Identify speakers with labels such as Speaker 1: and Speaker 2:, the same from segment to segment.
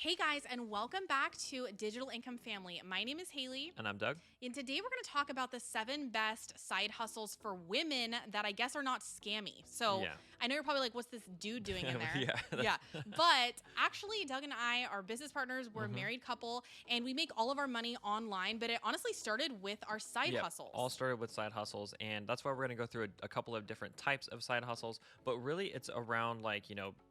Speaker 1: Hey guys, and welcome back to Digital Income Family. My name is Haley.
Speaker 2: And I'm Doug.
Speaker 1: And today we're going to talk about the 7 best side hustles for women that I guess are not scammy. So
Speaker 2: Yeah.
Speaker 1: I know you're probably like, what's this dude doing in there?
Speaker 2: Yeah.
Speaker 1: Yeah. But actually, Doug and I are business partners. We're a married couple and we make all of our money online. But it honestly started with our side hustles.
Speaker 2: All started with side hustles. And that's why we're going to go through a couple of different types of side hustles. But really, it's around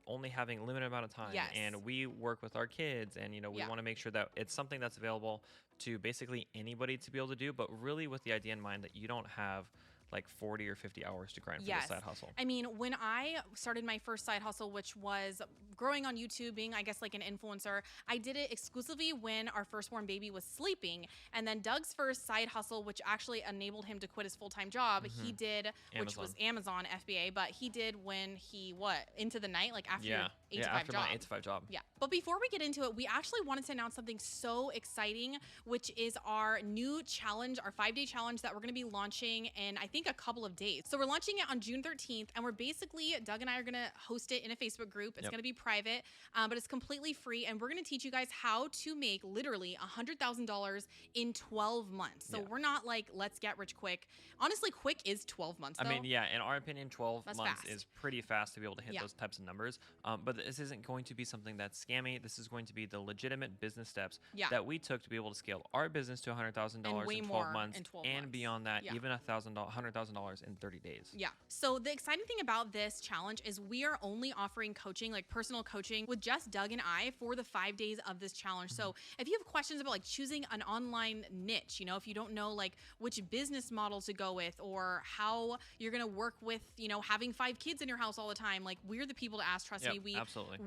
Speaker 2: only having a limited amount of time.
Speaker 1: Yes.
Speaker 2: And we work with our kids and, we want to make sure that it's something that's available to basically anybody to be able to do, but really with the idea in mind that you don't have like 40 or 50 hours to grind for this side hustle.
Speaker 1: I mean, when I started my first side hustle, which was growing on YouTube, being, I guess, like an influencer, I did it exclusively when our firstborn baby was sleeping. And then Doug's first side hustle, which actually enabled him to quit his full-time job, he did, which was Amazon FBA, but he did when he, into the night, like after your 8 to 5
Speaker 2: after
Speaker 1: job.
Speaker 2: my 8 to 5 job.
Speaker 1: Yeah. But before we get into it, we actually wanted to announce something so exciting, which is our new challenge, our 5-day challenge that we're going to be launching in, I think, a couple of days. So we're launching it on June 13th, and we're basically, Doug and I are going to host it in a Facebook group. It's going to be private, but it's completely free, and we're going to teach you guys how to make literally $100,000 in 12 months. So we're not like, let's get rich quick. Honestly, quick is 12 months, though.
Speaker 2: I mean, yeah, in our opinion, 12
Speaker 1: That's
Speaker 2: months
Speaker 1: fast.
Speaker 2: is pretty fast to be able to hit those types of numbers. But this isn't going to be something that's scammy. This is going to be the legitimate business steps that we took to be able to scale our business to $100,000 in 12 months, and beyond that, even $100,000 in 30 days.
Speaker 1: Yeah. So the exciting thing about this challenge is we are only offering coaching, like personal coaching with just Doug and I for the 5 days of this challenge. So if you have questions about like choosing an online niche, if you don't know like which business model to go with or how you're going to work with, having 5 kids in your house all the time, like we're the people to ask. Trust me, we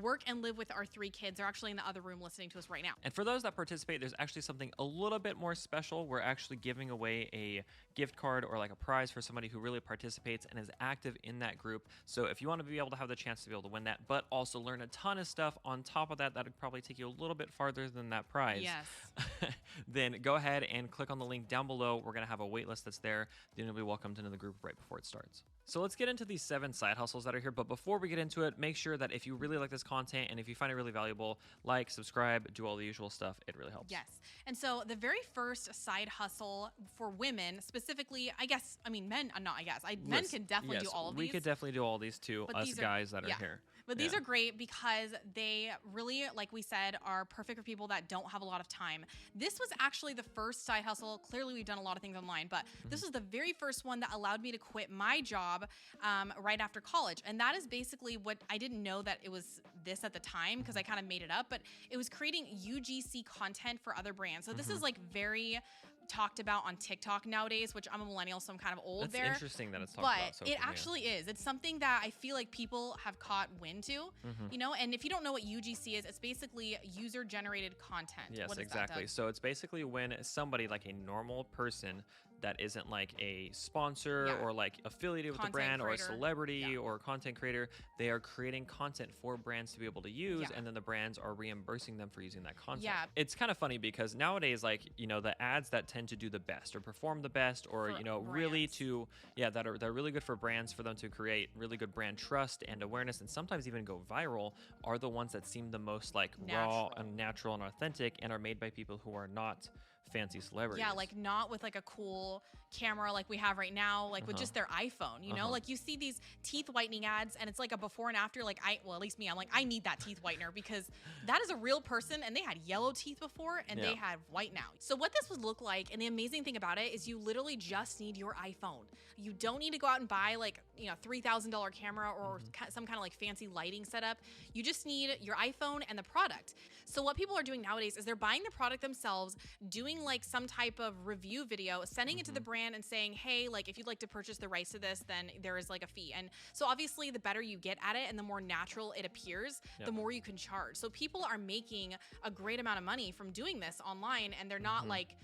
Speaker 1: work and live with our 3 kids. They're actually in the other room listening to us right now.
Speaker 2: And for those that participate, there's actually something a little bit more special. We're actually giving away a gift card or like a prize for somebody who really participates and is active in that group. So if you want to be able to have the chance to be able to win that, but also learn a ton of stuff on top of that, that would probably take you a little bit farther than that prize.
Speaker 1: Yes.
Speaker 2: Then go ahead and click on the link down below. We're going to have a wait list that's there. Then you'll be welcomed into the group right before it starts. So let's get into these 7 side hustles that are here. But before we get into it, make sure that if you really like this content and if you find it really valuable, like, subscribe, do all the usual stuff. It really helps.
Speaker 1: Yes. And so the very first side hustle for women, specifically, men can definitely do all of these.
Speaker 2: We could definitely do all these too, us guys that are here.
Speaker 1: But these are great because they really, like we said, are perfect for people that don't have a lot of time. This was actually the first side hustle. Clearly, we've done a lot of things online, but this was the very first one that allowed me to quit my job right after college. And that is basically what I didn't know that it was this at the time because I kind of made it up, but it was creating UGC content for other brands. So this is like very talked about on TikTok nowadays, which I'm a millennial, so I'm kind of old there.
Speaker 2: It's interesting that it's talked about.
Speaker 1: But it actually is. It's something that I feel like people have caught wind to, and if you don't know what UGC is, it's basically user-generated content.
Speaker 2: Yes,
Speaker 1: what is
Speaker 2: exactly.
Speaker 1: That,
Speaker 2: so it's basically when somebody, like a normal person that isn't like a sponsor or like affiliated with the brand or a celebrity or content creator, they are creating content for brands to be able to use, and then the brands are reimbursing them for using that content.
Speaker 1: Yeah.
Speaker 2: It's kind of funny because nowadays, the ads that tend to do the best or perform the best or, really that are really good for brands, for them to create really good brand trust and awareness and sometimes even go viral, are the ones that seem the most like raw and natural and authentic and are made by people who are not fancy celebrities.
Speaker 1: Yeah, like not with like a cool camera like we have right now, like with just their iPhone, like you see these teeth whitening ads and it's like a before and after, like at least me, I'm like, I need that teeth whitener because that is a real person and they had yellow teeth before and they have white now. So what this would look like, and the amazing thing about it is you literally just need your iPhone. You don't need to go out and buy like, $3,000 camera or some kind of like fancy lighting setup. You just need your iPhone and the product. So what people are doing nowadays is they're buying the product themselves, doing like some type of review video, sending it to the brand and saying, hey, like if you'd like to purchase the rights to this, then there is like a fee. And so obviously the better you get at it and the more natural it appears, the more you can charge. So people are making a great amount of money from doing this online and they're not like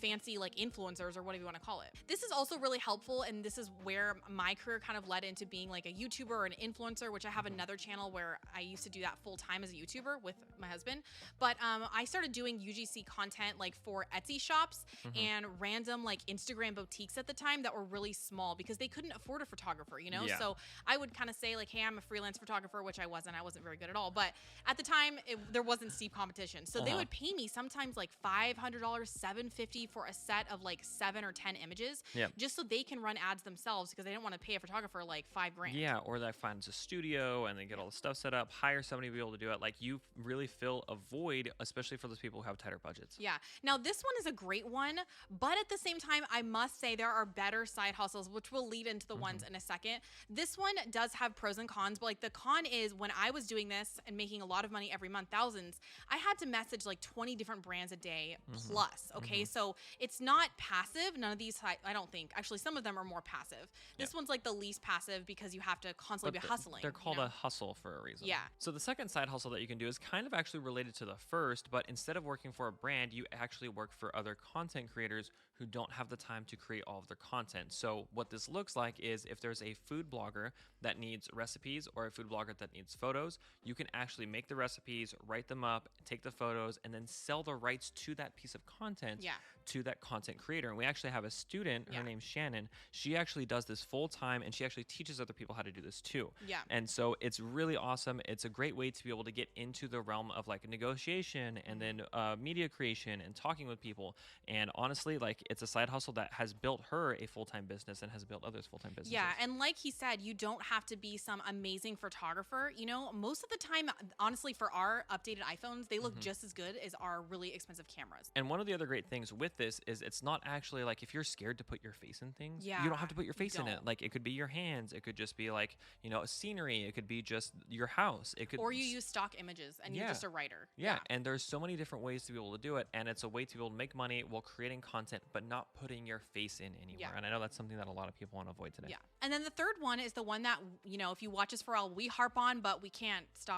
Speaker 1: fancy like influencers or whatever you want to call it. This is also really helpful, and this is where my career kind of led into being like a YouTuber or an influencer, which I have another channel where I used to do that full time as a YouTuber with my husband. But I started doing UGC content like for Etsy shops and random like Instagram boutiques at the time that were really small because they couldn't afford a photographer,
Speaker 2: Yeah.
Speaker 1: So I would kind of say like, hey, I'm a freelance photographer, which I wasn't very good at all. But at the time, there wasn't steep competition. So they would pay me sometimes like $500, $750 for a set of like 7 or 10 images, just so they can run ads themselves because they didn't want to pay a photographer like $5,000.
Speaker 2: Yeah, or they find a studio and they get all the stuff set up, hire somebody to be able to do it. Like you really fill a void, especially for those people who have tighter budgets.
Speaker 1: Yeah. Now this one is a great one, but at the same time, I must say there are better side hustles, which will lead into the ones in a second. This one does have pros and cons, but like the con is when I was doing this and making a lot of money every month, thousands, I had to message like 20 different brands a day plus. Okay. So it's not passive. None of these, I don't think. Actually, some of them are more passive. This one's like the least passive because you have to constantly be hustling.
Speaker 2: They're called a hustle for a reason.
Speaker 1: Yeah.
Speaker 2: So the second side hustle that you can do is kind of actually related to the first, but instead of working for a brand, you actually work for other content creators who don't have the time to create all of their content. So what this looks like is if there's a food blogger that needs recipes or a food blogger that needs photos, you can actually make the recipes, write them up, take the photos, and then sell the rights to that piece of content to that content creator. And we actually have a student, her name's Shannon. She actually does this full time, and she actually teaches other people how to do this too.
Speaker 1: Yeah.
Speaker 2: And so it's really awesome. It's a great way to be able to get into the realm of like negotiation and then media creation and talking with people. And honestly, like it's a side hustle that has built her a full-time business and has built others full-time businesses.
Speaker 1: Yeah, and like he said, you don't have to be some amazing photographer. Most of the time, honestly, for our updated iPhones, they look just as good as our really expensive cameras.
Speaker 2: And one of the other great things with this is it's not actually like if you're scared to put your face in things, you don't have to put your face in it. Like it could be your hands, it could just be like, scenery, it could be just your house. It could,
Speaker 1: or you use stock images and you're just a writer.
Speaker 2: Yeah, and there's so many different ways to be able to do it, and it's a way to be able to make money while creating content, but not putting your face in anywhere. And I know that's something that a lot of people want to avoid today.
Speaker 1: Yeah. And then the third one is the one that, if you watch us for a while, we harp on, but we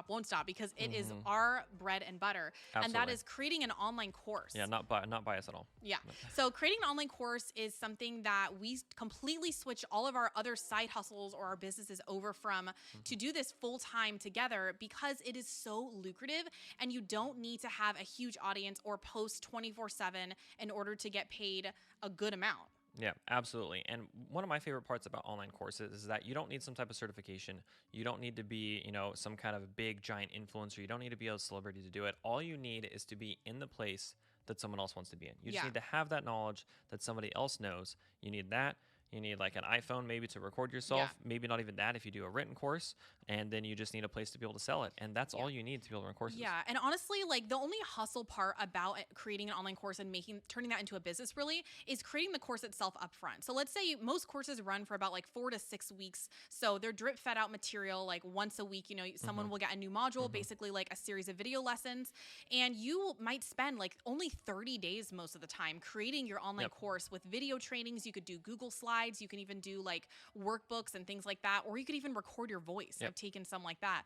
Speaker 1: won't stop because it is our bread and butter.
Speaker 2: Absolutely.
Speaker 1: And that is creating an online course.
Speaker 2: Yeah, not biased at all.
Speaker 1: Yeah. So creating an online course is something that we completely switch all of our other side hustles or our businesses over from to do this full time together because it is so lucrative and you don't need to have a huge audience or post 24/7 in order to get paid a good amount.
Speaker 2: Yeah, absolutely. And one of my favorite parts about online courses is that you don't need some type of certification. You don't need to be, some kind of big giant influencer. You don't need to be a celebrity to do it. All you need is to be in the place that someone else wants to be in. You just need to have that knowledge that somebody else knows. You need that. You need like an iPhone maybe to record yourself. Maybe not even that if you do a written course. And then you just need a place to be able to sell it. And that's all you need to be able to run courses.
Speaker 1: Yeah. And honestly, like the only hustle part about creating an online course and turning that into a business really is creating the course itself up front. So let's say most courses run for about like 4 to 6 weeks. So they're drip fed out material like once a week. Someone will get a new module, basically like a series of video lessons. And you might spend like only 30 days most of the time creating your online course with video trainings. You could do Google Slides. You can even do like workbooks and things like that. Or you could even record your voice. I've taken some like that.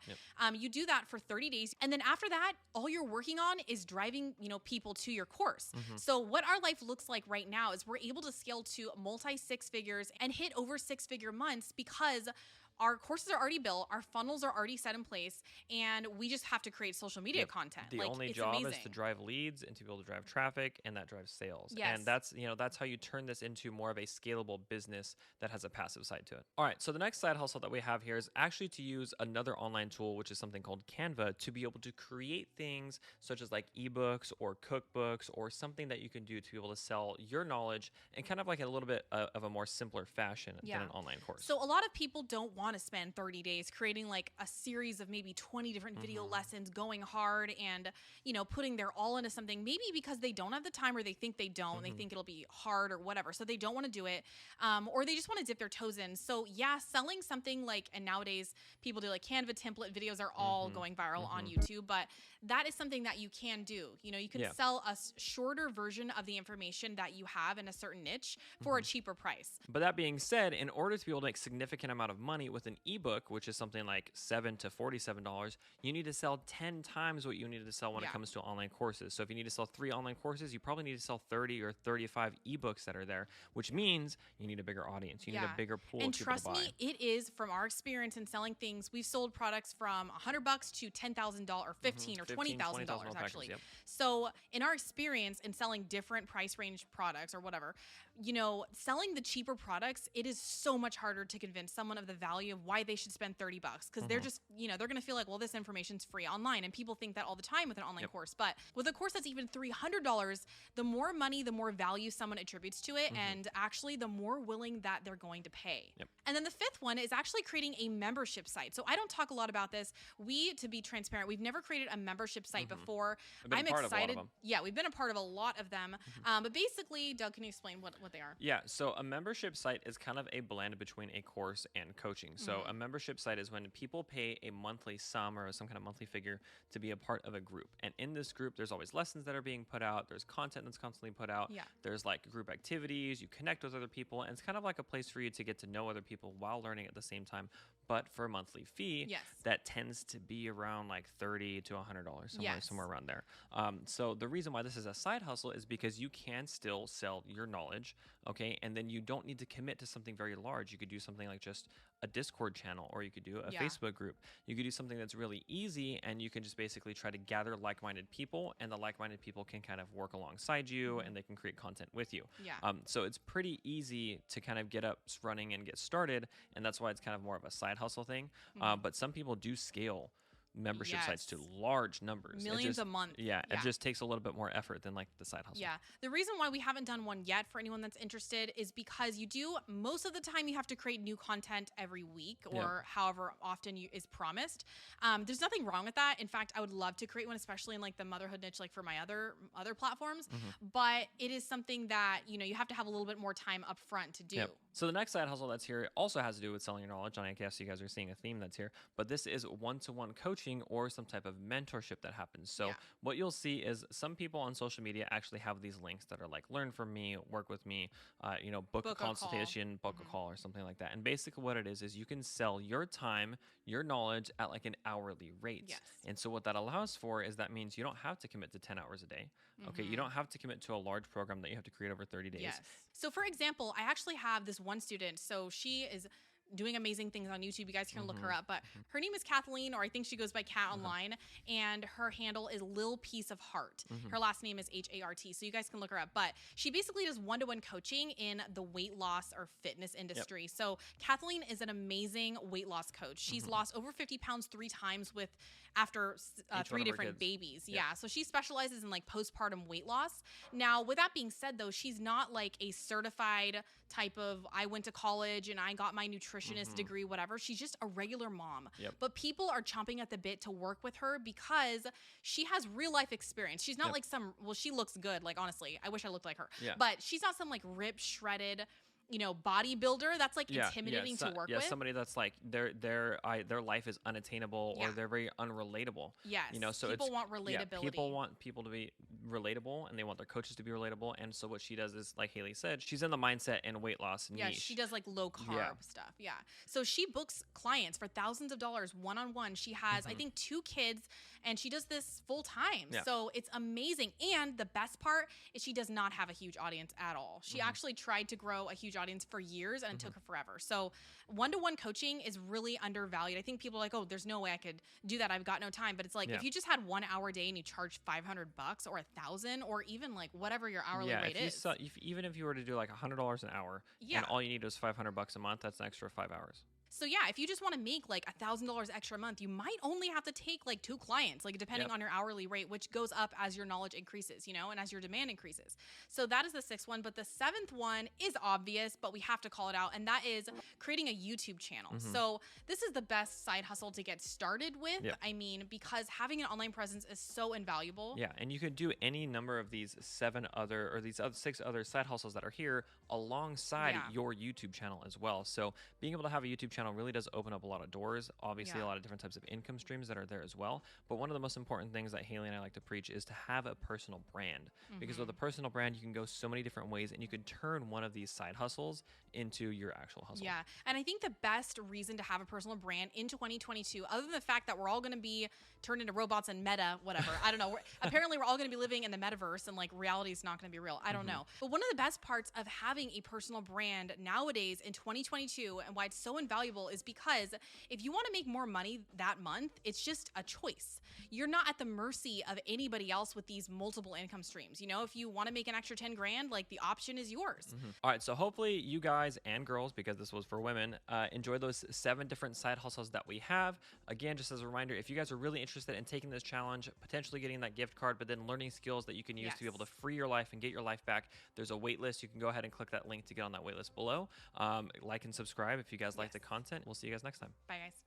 Speaker 1: You do that for 30 days. And then after that, all you're working on is driving, people to your course. So what our life looks like right now is we're able to scale to multi 6 figures and hit over 6-figure months because our courses are already built, our funnels are already set in place, and we just have to create social media content.
Speaker 2: The only job is to drive leads and to be able to drive traffic, and that drives sales. And that's how you turn this into more of a scalable business that has a passive side to it. All right, so the next side hustle that we have here is actually to use another online tool, which is something called Canva, to be able to create things such as like ebooks or cookbooks or something that you can do to be able to sell your knowledge in kind of like a little bit of a more simpler fashion than an online course.
Speaker 1: So a lot of people don't want to spend 30 days creating like a series of maybe 20 different video lessons, going hard and, putting their all into something, maybe because they don't have the time or they think they don't, they think it'll be hard or whatever. So they don't want to do it. Or they just want to dip their toes in. So selling something like, and nowadays people do like Canva template videos are all going viral on YouTube, but that is something that you can do. You can sell a shorter version of the information that you have in a certain niche for a cheaper price.
Speaker 2: But that being said, in order to be able to make significant amount of money with an ebook, which is something like $7 to $47, you need to sell 10 times what you need to sell when it comes to online courses. So if you need to sell 3 online courses, you probably need to sell 30 or 35 ebooks that are there, which means you need a bigger audience. You need a bigger pool of people to buy.
Speaker 1: And trust me, it is, from our experience in selling things, we've sold products from $100 to $10,000 or 15 or $20,000 actually. So in our experience in selling different price range products or whatever, you know, selling the cheaper products, it is so much harder to convince someone of the value of why they should spend $30 because they're just, you know, they're going to feel like, well, this information's free online. And people think that all the time with an online course. But with a course that's even $300, the more money, the more value someone attributes to it. And actually, the more willing that they're going to pay. And then the 5th one is actually creating a membership site. So I don't talk a lot about this. To be transparent, we've never created a membership site before. I'm excited. Yeah, we've been a part of a lot of them. But basically, Doug, can you explain what they are?
Speaker 2: Yeah, so a membership site is kind of a blend between a course and coaching. So a membership site is when people pay a monthly sum or some kind of monthly figure to be a part of a group. And in this group, there's always lessons that are being put out. There's content that's constantly put out. There's like group activities. You connect with other people. And it's kind of like a place for you to get to know other people while learning at the same time. But for a monthly fee, that tends to be around like $30 to $100, somewhere around there. So the reason why this is a side hustle is because you can still sell your knowledge, okay? And then you don't need to commit to something very large. You could do something like just a Discord channel, or you could do a Facebook group. You could do something that's really easy, and you can just basically try to gather like-minded people, and the like-minded people can kind of work alongside you, and they can create content with you. So it's pretty easy to kind of get up running and get started, and that's why it's kind of more of a side hustle thing. But some people do scale membership sites to large numbers.
Speaker 1: Millions a month.
Speaker 2: It just takes a little bit more effort than like the side hustle.
Speaker 1: The reason why we haven't done one yet for anyone that's interested is because most of the time you have to create new content every week or however often is promised. There's nothing wrong with that. In fact, I would love to create one, especially in like the motherhood niche, like for my other platforms. But it is something that, you know, you have to have a little bit more time up front to do.
Speaker 2: So the next side hustle that's here also has to do with selling your knowledge, and I guess you guys are seeing a theme that's here, but this is one-to-one coaching or some type of mentorship that happens. So what you'll see is some people on social media actually have these links that are like, learn from me, work with me, you know, book a consultation, book a call or something like that. And basically what it is you can sell your time, your knowledge at like an hourly rate. And so what that allows for is that means you don't have to commit to 10 hours a day. Okay. You don't have to commit to a large program that you have to create over 30 days.
Speaker 1: So for example, I actually have this one student. So she is doing amazing things on YouTube. You guys can look her up, but her name is Kathleen, or I think she goes by Kat online, and her handle is Lil Piece of Heart. Her last name is H-A-R-T, so you guys can look her up. But she basically does one-to-one coaching in the weight loss or fitness industry. So Kathleen is an amazing weight loss coach. She's lost over 50 pounds 3 times after 3 different babies. So she specializes in like postpartum weight loss. Now, with that being said, though, she's not like a certified type of, I went to college and I got my nutritionist degree, whatever. She's just a regular mom. But people are chomping at the bit to work with her because she has real life experience. She's not like she looks good. Like, honestly, I wish I looked like her. But she's not some like ripped, shredded, you know, bodybuilder that's like intimidating to work with.
Speaker 2: Somebody that's like their life is unattainable or they're very unrelatable. You know, so
Speaker 1: people want relatability.
Speaker 2: People want people to be relatable, and they want their coaches to be relatable. And so what she does is, like Haley said, she's in the mindset and weight loss niche.
Speaker 1: She does like low carb stuff. So she books clients for thousands of dollars one-on-one. She has I think 2 kids, and she does this full time. So it's amazing. And the best part is she does not have a huge audience at all. She actually tried to grow a huge audience for years, and it took her forever. So one-to-one coaching is really undervalued. I think people are like, oh, there's no way I could do that. I've got no time. But it's like, if you just had 1 hour a day and you charge $500 or $1,000 or even like whatever your hourly rate is.
Speaker 2: Even if you were to do like $100 an hour and all you need is $500 a month, that's an extra 5 hours.
Speaker 1: So if you just want to make like $1,000 extra a month, you might only have to take like 2 clients, like depending on your hourly rate, which goes up as your knowledge increases, you know, and as your demand increases. So that is the 6th one. But the 7th one is obvious, but we have to call it out. And that is creating a YouTube channel. So this is the best side hustle to get started with. I mean, because having an online presence is so invaluable.
Speaker 2: And you could do any number of these 6 other side hustles that are here alongside your YouTube channel as well. So being able to have a YouTube channel channel really does open up a lot of doors. Obviously, a lot of different types of income streams that are there as well. But one of the most important things that Haley and I like to preach is to have a personal brand. Because with a personal brand, you can go so many different ways, and you can turn one of these side hustles into your actual hustle.
Speaker 1: Yeah. And I think the best reason to have a personal brand in 2022, other than the fact that we're all going to be turned into robots and meta, whatever, I don't know. Apparently, we're all going to be living in the metaverse, and like reality is not going to be real. I don't know. But one of the best parts of having a personal brand nowadays in 2022 and why it's so invaluable is because if you want to make more money that month, it's just a choice. You're not at the mercy of anybody else with these multiple income streams. You know, if you want to make an extra 10 grand, like the option is yours.
Speaker 2: All right, so hopefully you guys and girls, because this was for women, enjoy those 7 different side hustles that we have. Again, just as a reminder, if you guys are really interested in taking this challenge, potentially getting that gift card, but then learning skills that you can use to be able to free your life and get your life back, there's a wait list. You can go ahead and click that link to get on that wait list below. Like and subscribe if you guys like the content. We'll see you guys next time.
Speaker 1: Bye, guys.